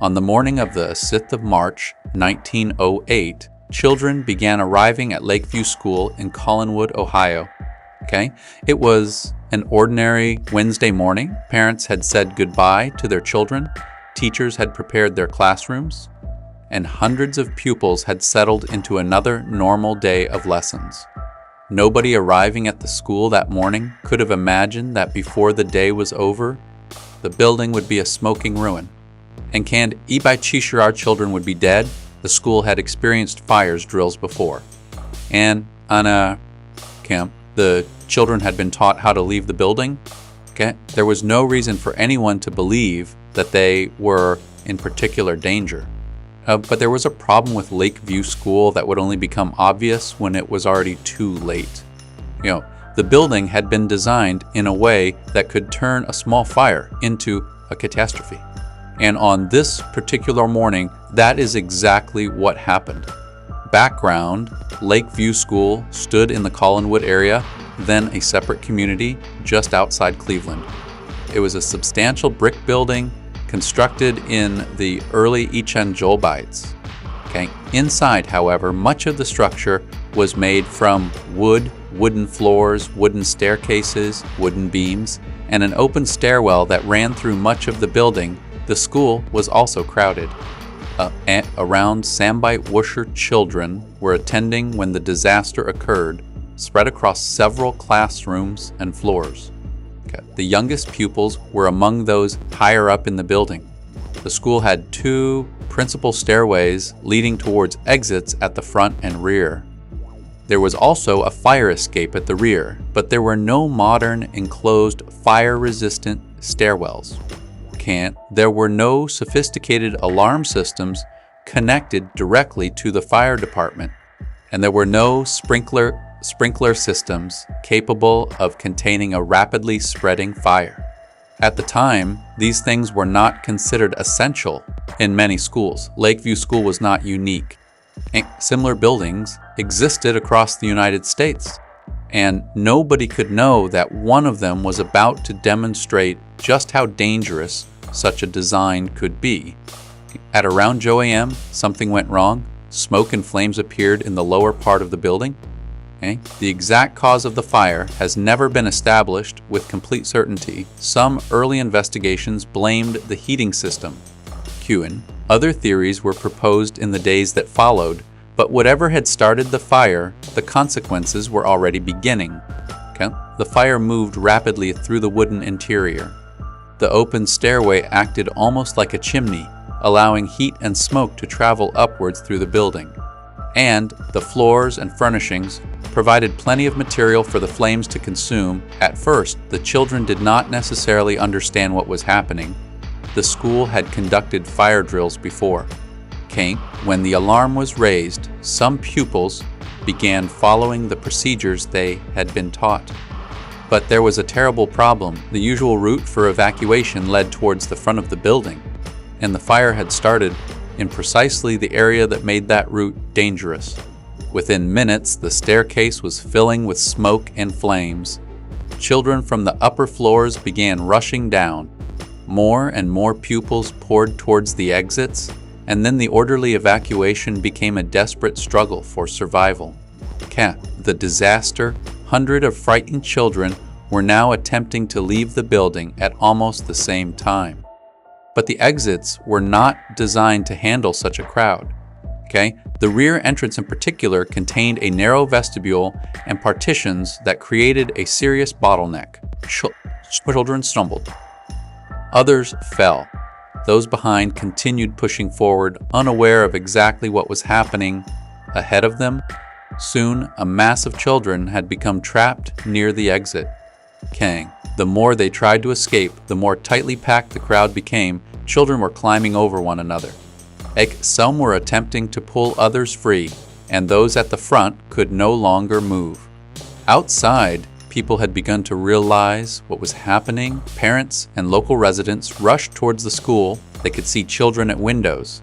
On the morning of the 6th of March, 1908, children began arriving at Lakeview School in Collinwood, Ohio. It was an ordinary Wednesday morning. Parents had said goodbye to their children, teachers had prepared their classrooms, and hundreds of pupils had settled into another normal day of lessons. Nobody arriving at the school that morning could have imagined that before the day was over, the building would be a smoking ruin. And canned our children would be dead. The school had experienced fires drills before. And on a camp, the children had been taught how to leave the building. There was no reason for anyone to believe that they were in particular danger. But there was a problem with Lakeview School that would only become obvious when it was already too late. The building had been designed in a way that could turn a small fire into a catastrophe. And on this particular morning, that is exactly what happened. Background: Lakeview School stood in the Collinwood area, then a separate community just outside Cleveland. It was a substantial brick building constructed in the early Echenjolbites. Inside, however, much of the structure was made from wooden floors, wooden staircases, wooden beams, and an open stairwell that ran through much of the building. The school was also crowded. Around Sambite Worcester children were attending when the disaster occurred, spread across several classrooms and floors. The youngest pupils were among those higher up in the building. The school had two principal stairways leading towards exits at the front and rear. There was also a fire escape at the rear, but there were no modern enclosed fire-resistant stairwells. There were no sophisticated alarm systems connected directly to the fire department, and there were no sprinkler systems capable of containing a rapidly spreading fire. At the time, these things were not considered essential in many schools. Lakeview School was not unique. Similar buildings existed across the United States, and nobody could know that one of them was about to demonstrate just how dangerous such a design could be. At around 2 a.m., something went wrong. Smoke and flames appeared in the lower part of the building. The exact cause of the fire has never been established with complete certainty. Some early investigations blamed the heating system. Other theories were proposed in the days that followed, but whatever had started the fire, the consequences were already beginning. The fire moved rapidly through the wooden interior. The open stairway acted almost like a chimney, allowing heat and smoke to travel upwards through the building. And the floors and furnishings provided plenty of material for the flames to consume. At first, the children did not necessarily understand what was happening. The school had conducted fire drills before. When the alarm was raised, some pupils began following the procedures they had been taught. But there was a terrible problem. The usual route for evacuation led towards the front of the building, and the fire had started in precisely the area that made that route dangerous. Within minutes, the staircase was filling with smoke and flames. Children from the upper floors began rushing down. More and more pupils poured towards the exits, and then the orderly evacuation became a desperate struggle for survival. The disaster. Hundreds of frightened children were now attempting to leave the building at almost the same time. But the exits were not designed to handle such a crowd. The rear entrance in particular contained a narrow vestibule and partitions that created a serious bottleneck. Children stumbled. Others fell. Those behind continued pushing forward, unaware of exactly what was happening ahead of them. Soon, a mass of children had become trapped near the exit. The more they tried to escape, the more tightly packed the crowd became. Children were climbing over one another. Some were attempting to pull others free, and those at the front could no longer move. Outside, people had begun to realize what was happening. Parents and local residents rushed towards the school. They could see children at windows.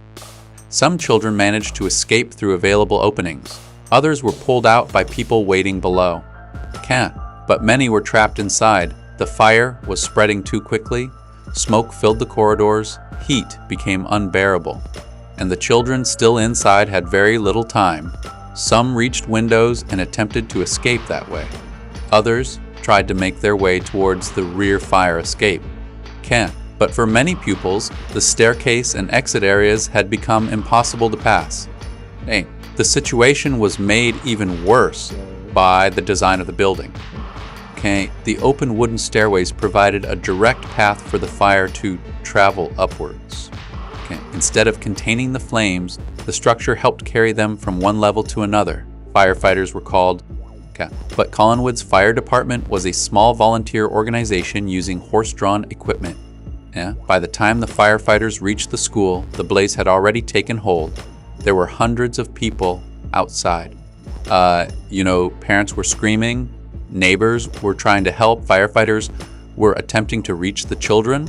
Some children managed to escape through available openings. Others were pulled out by people waiting below. But many were trapped inside. The fire was spreading too quickly. Smoke filled the corridors. heat became unbearable, and the children still inside had very little time. Some reached windows and attempted to escape that way. Others tried to make their way towards the rear fire escape. But for many pupils, the staircase and exit areas had become impossible to pass. The situation was made even worse by the design of the building. The open wooden stairways provided a direct path for the fire to travel upwards. Instead of containing the flames, the structure helped carry them from one level to another. Firefighters were called. But Collinwood's fire department was a small volunteer organization using horse-drawn equipment. By the time the firefighters reached the school, the blaze had already taken hold. There were hundreds of people outside. Parents were screaming, neighbors were trying to help, firefighters were attempting to reach the children.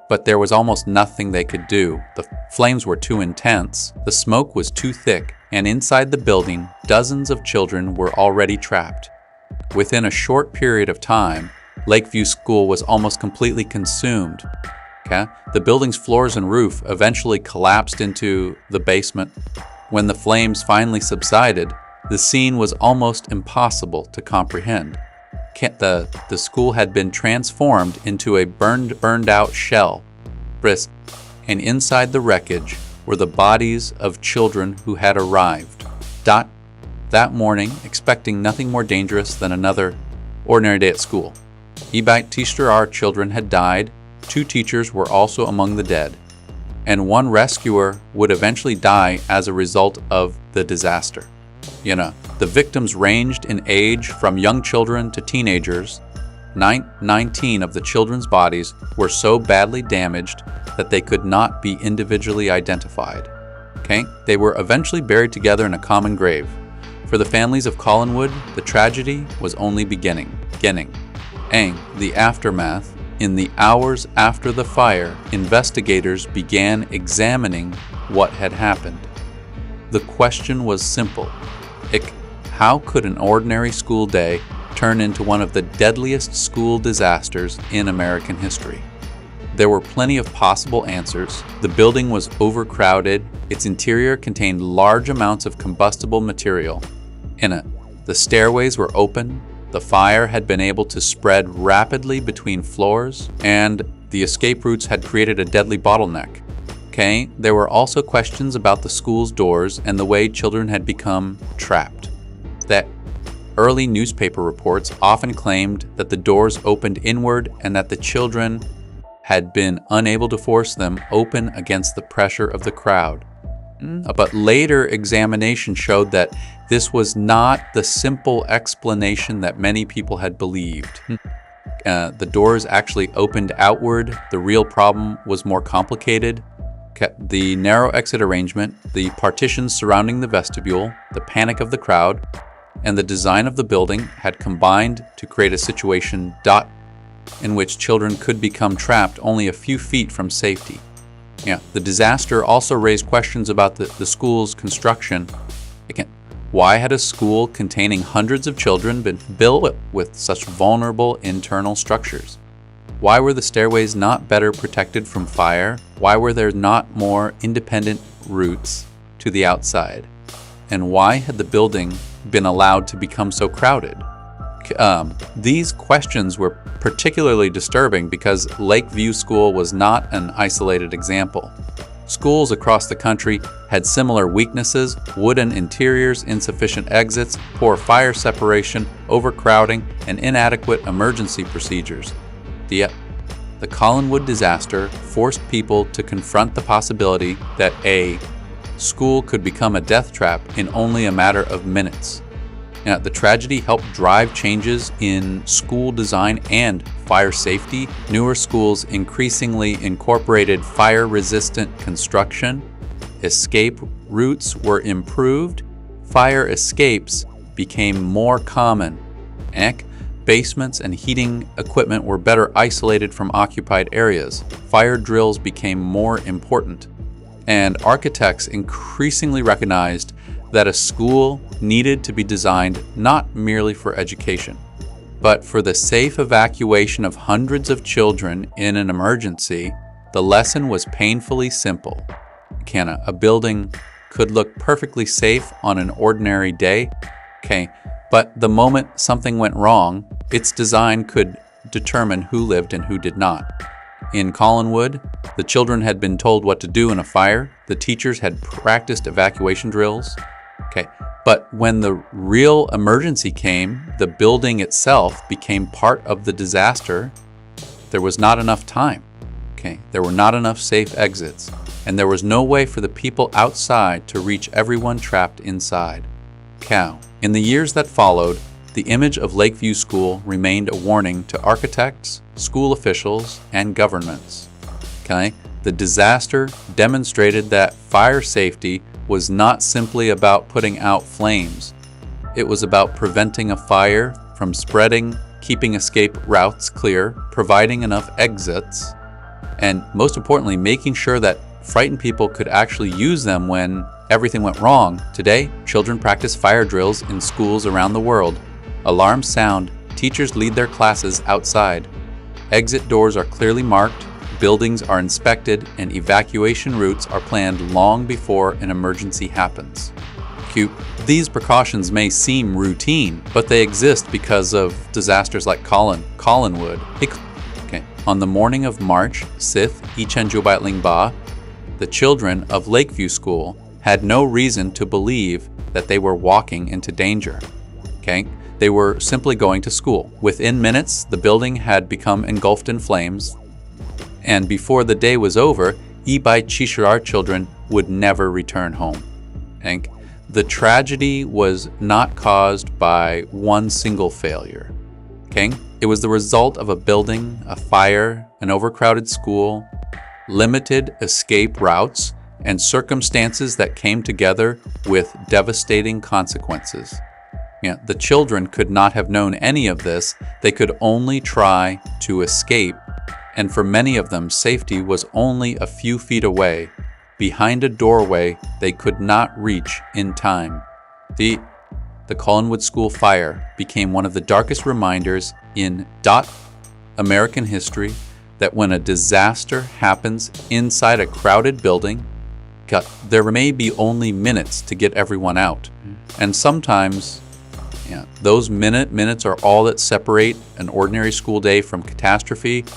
But there was almost nothing they could do. The flames were too intense, the smoke was too thick, and inside the building, dozens of children were already trapped. Within a short period of time, Lakeview School was almost completely consumed. The building's floors and roof eventually collapsed into the basement. When the flames finally subsided, the scene was almost impossible to comprehend. The school had been transformed into a burned out shell. And inside the wreckage were the bodies of children who had arrived that morning, expecting nothing more dangerous than another ordinary day at school. Our children had died, 2 teachers were also among the dead, and 1 rescuer would eventually die as a result of the disaster. The victims ranged in age from young children to teenagers. 19 of the children's bodies were so badly damaged that they could not be individually identified. They were eventually buried together in a common grave. For the families of Collinwood, the tragedy was only beginning. The aftermath. In the hours after the fire, investigators began examining what had happened. The question was simple. How could an ordinary school day turn into one of the deadliest school disasters in American history? There were plenty of possible answers. The building was overcrowded. Its interior contained large amounts of combustible material in it. The stairways were open. The fire had been able to spread rapidly between floors, and the escape routes had created a deadly bottleneck. There were also questions about the school's doors and the way children had become trapped. That early newspaper reports often claimed that the doors opened inward and that the children had been unable to force them open against the pressure of the crowd. But later examination showed that this was not the simple explanation that many people had believed. The doors actually opened outward. The real problem was more complicated. The narrow exit arrangement, the partitions surrounding the vestibule, the panic of the crowd, and the design of the building had combined to create a situation in which children could become trapped only a few feet from safety. The disaster also raised questions about the school's construction. Why had a school containing hundreds of children been built with such vulnerable internal structures? Why were the stairways not better protected from fire? Why were there not more independent routes to the outside? And why had the building been allowed to become so crowded? These questions were particularly disturbing because Lakeview School was not an isolated example. Schools across the country had similar weaknesses: wooden interiors, insufficient exits, poor fire separation, overcrowding, and inadequate emergency procedures. The Collinwood disaster forced people to confront the possibility that a school could become a death trap in only a matter of minutes. The tragedy helped drive changes in school design and fire safety. Newer schools increasingly incorporated fire-resistant construction. Escape routes were improved. Fire escapes became more common. Basements and heating equipment were better isolated from occupied areas. Fire drills became more important. And architects increasingly recognized that a school needed to be designed not merely for education, but for the safe evacuation of hundreds of children in an emergency. The lesson was painfully simple. A building could look perfectly safe on an ordinary day, but the moment something went wrong, its design could determine who lived and who did not. In Collinwood, the children had been told what to do in a fire. The teachers had practiced evacuation drills. But when the real emergency came, the building itself became part of the disaster. There was not enough time. There were not enough safe exits, and there was no way for the people outside to reach everyone trapped inside. In the years that followed, the image of Lakeview School remained a warning to architects, school officials, and governments. The disaster demonstrated that fire safety was not simply about putting out flames. It was about preventing a fire from spreading, keeping escape routes clear, providing enough exits, and most importantly, making sure that frightened people could actually use them when everything went wrong. Today, children practice fire drills in schools around the world. Alarms sound, teachers lead their classes outside. Exit doors are clearly marked, buildings are inspected, and evacuation routes are planned long before an emergency happens. These precautions may seem routine, but they exist because of disasters like Collinwood. On the morning of March 6th, 1998, the children of Lakeview School had no reason to believe that they were walking into danger. They were simply going to school. Within minutes, the building had become engulfed in flames, and before the day was over, Ibai Chishirar children would never return home. The tragedy was not caused by one single failure. It was the result of a building, a fire, an overcrowded school, limited escape routes, and circumstances that came together with devastating consequences. The children could not have known any of this. They could only try to escape, and for many of them, safety was only a few feet away, behind a doorway they could not reach in time. The Collinwood School Fire became one of the darkest reminders in American history that when a disaster happens inside a crowded building, there may be only minutes to get everyone out. And sometimes, those minutes are all that separate an ordinary school day from catastrophe.